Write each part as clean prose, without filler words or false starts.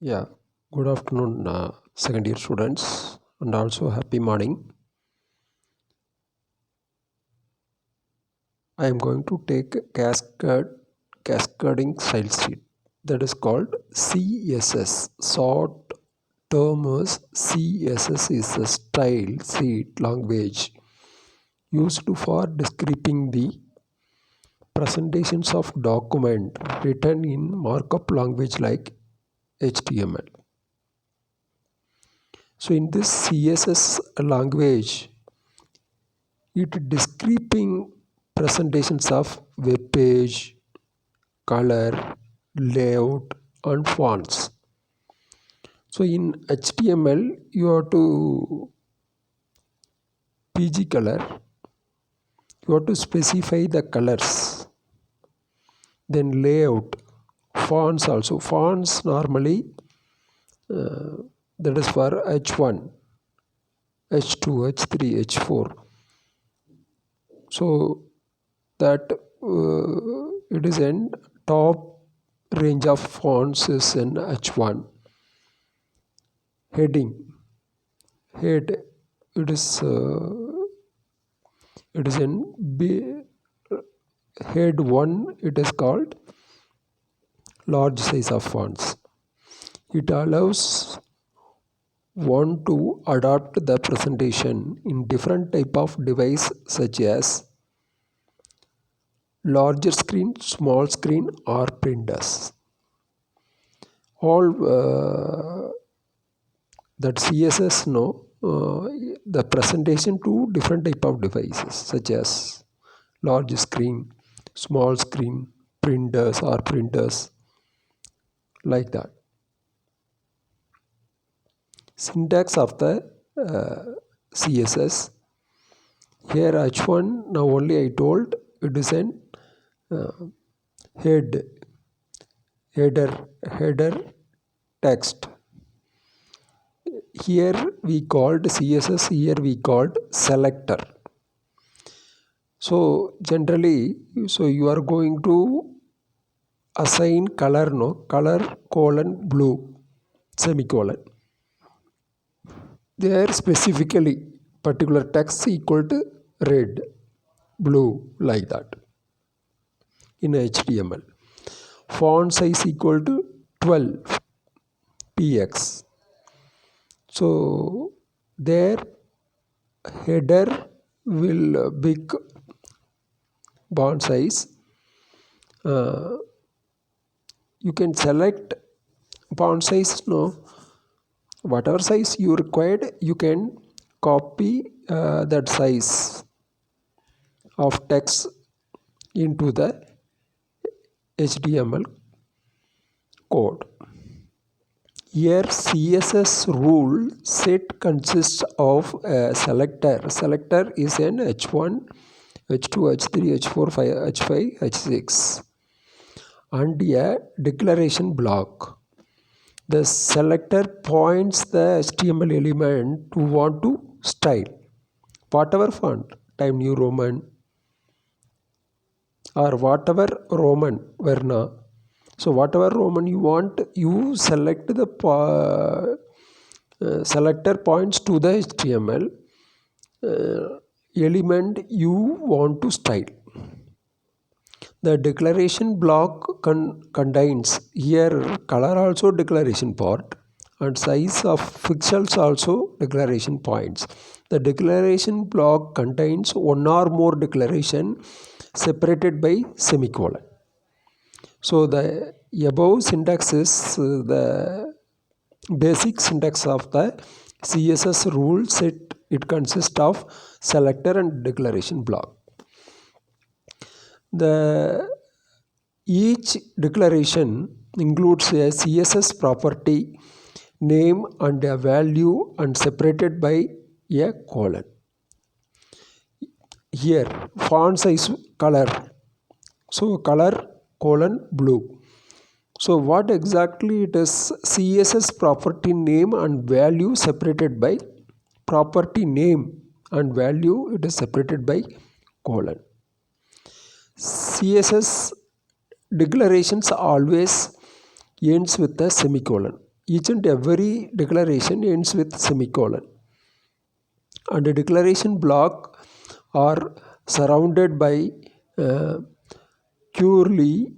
Yeah, good afternoon, second year students, and also happy morning. I am going to take cascading style sheet that is called CSS. Short term is CSS is a style sheet language used for describing the presentations of document written in markup language like HTML. So in this CSS language, it describing presentations of web page, color, layout, and fonts. So in HTML, you have to PG color, you have to specify the colors, then layout, fonts also. Fonts normally that is for H1, H2, H3, H4. So that it is in top range of fonts is in H1. Heading, head, it is in head 1, it is called large size of fonts. It allows one to adapt the presentation in different type of device such as larger screen, small screen, or printers. All that CSS the presentation to different type of devices such as large screen, small screen, printers or printers, like that. Syntax of the CSS. Here H1, now only I told it is an head, header text. Here we called CSS, here we called selector. So generally, so you are going to assign color, color colon blue semicolon. There specifically particular text equal to red, blue, like that in HTML. Font size equal to 12 px. So their header will big font size. You can select font size, whatever size you required, you can copy that size of text into the HTML code. Here CSS rule set consists of a selector. Selector is an H1, H2, H3, H4, H5, H6 and a declaration block. The selector points the HTML element to want to style, whatever font, Times New Roman or whatever Roman Verna. So whatever Roman you want, you select the selector points to the HTML element you want to style. The declaration block contains here color also declaration part and size of pixels also declaration points. The declaration block contains one or more declaration separated by semicolon. So the above syntax is the basic syntax of the CSS rule set. It consists of selector and declaration block. Each declaration includes a CSS property, name and a value and separated by a colon. Here font size color. So color colon blue. So what exactly it is? CSS property name and value separated by property name and value, it is separated by colon. CSS declarations always ends with a semicolon. each and every declaration ends with semicolon. And a declaration block are surrounded by uh, curly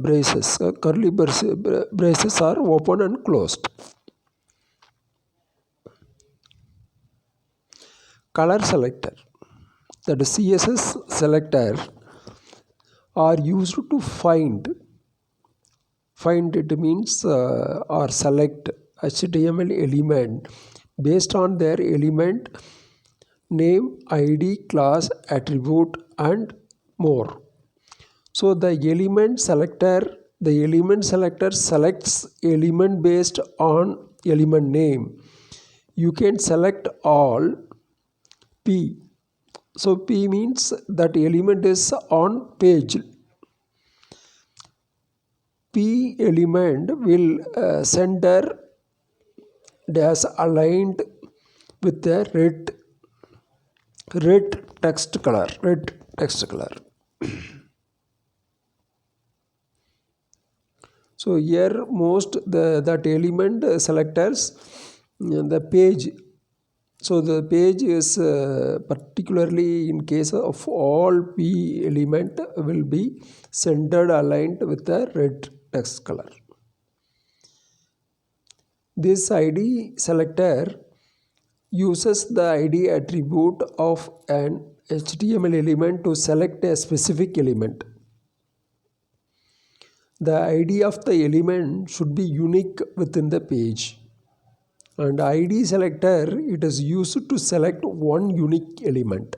braces. Braces are open and closed. Color selector. That CSS selector are used to find it means or select HTML element based on their element name, ID, class, attribute and more. So the element selector selects element based on element name. You can select all P. So P means that element is on page. P element will center dash aligned with the red text color. So here most that element selectors the page. So the page is particularly in case of all P element will be centered aligned with the red text color. This ID selector uses the ID attribute of an HTML element to select a specific element. The ID of the element should be unique within the page. And ID selector, it is used to select one unique element.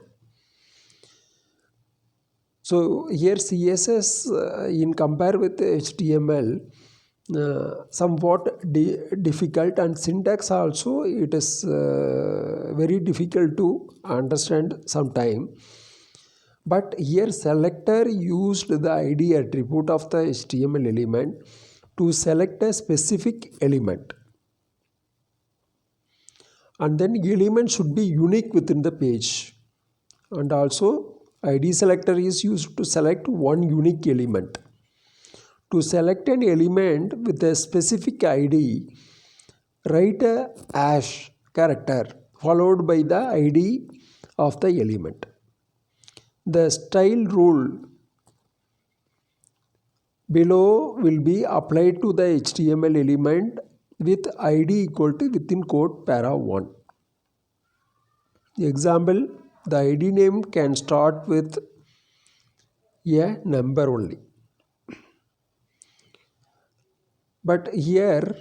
So here CSS in compare with HTML somewhat difficult, and syntax also it is very difficult to understand sometime. But here selector used the ID attribute of the HTML element to select a specific element. And then element should be unique within the page. And also ID selector is used to select one unique element. To select an element with a specific ID, write a hash character followed by the ID of the element. The style rule below will be applied to the HTML element with ID equal to within quote para 1. Example, the ID name can start with a number only. But here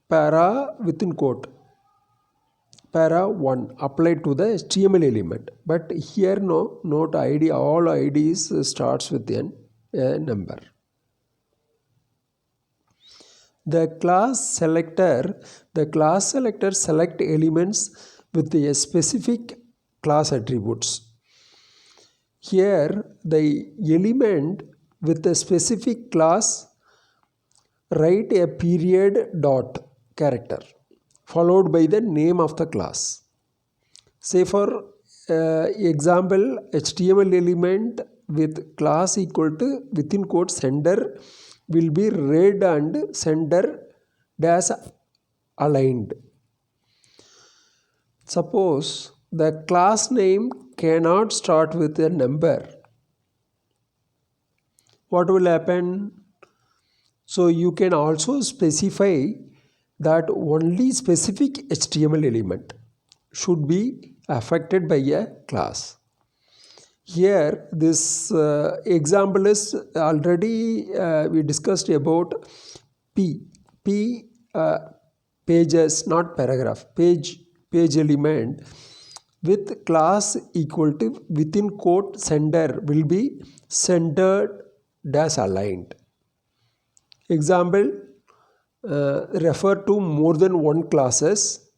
para within quote para 1 applied to the HTML element. But here no, not ID, all IDs starts with a number. The class selector select elements with a specific class attributes. Here the element with a specific class write a period dot character followed by the name of the class. Say for example, HTML element with class equal to within quote sender will be red and sender dash aligned. Suppose the class name cannot start with a number. What will happen? So you can also specify that only specific HTML element should be affected by a class. Here this example is already we discussed about P pages, not paragraph, page element with class equal to within quote sender will be centered dash aligned. Example, refer to more than one classes.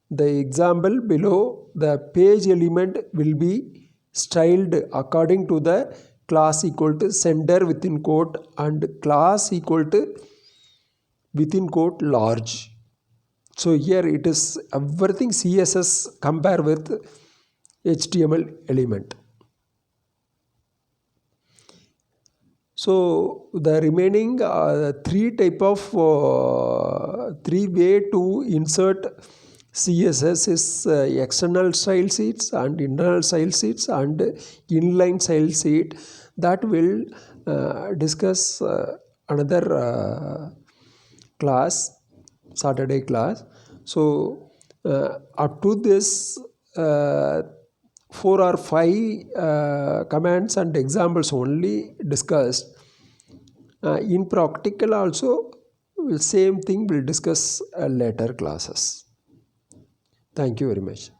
The example below, the page element will be styled according to the class equal to sender within quote and class equal to within quote large. So here it is everything CSS compare with HTML element. So the remaining three way to insert CSS is external style sheets and internal style sheets and inline style sheet. That will discuss another class, Saturday class. So up to this uh, 4 or 5 commands and examples only discussed. In practical also, same thing will discuss later classes. Thank you very much.